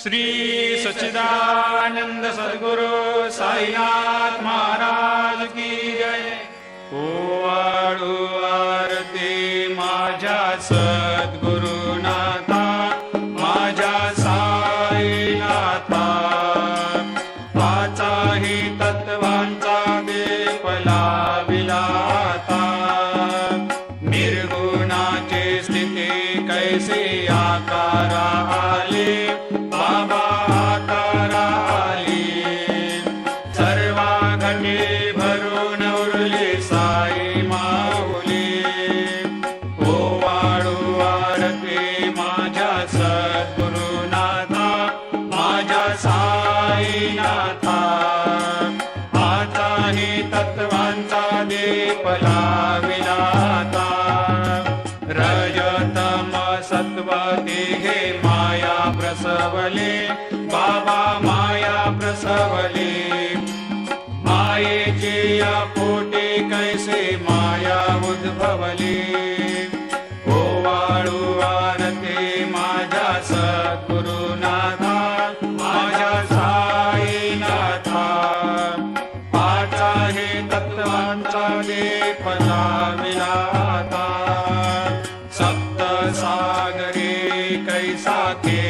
श्री सच्चिदानंद सद्गुरु साईनाथ महाराज की जय। ओवाळू आरती माझ्या सद्गुरुनाथा, माझ्या साईनाथा, पाचाही तत्वांचा दीप लाविला आता। निर्गुणाची स्थिती कैसे आकारा आले, बाबा आकारा आली। सर्वा घटी भरून उरली साई माऊली। ओवाळू आरती माझ्या सद्गुरुनाथा, माझ्या साईनाथा, आताही तत्वांचा दीप लाविला आता। रजतम सत्व तिघे माया प्रसवले, बाबा माया प्रसवले। मायेची या पोटी कैसे माया उद्भवली। ओवाळू आरती माझ्या सद्गुरुनाथा, माझ्या साईनाथा, पाचाही तत्वांचा दीप लाविला आता। सप्त सागरी कैसा के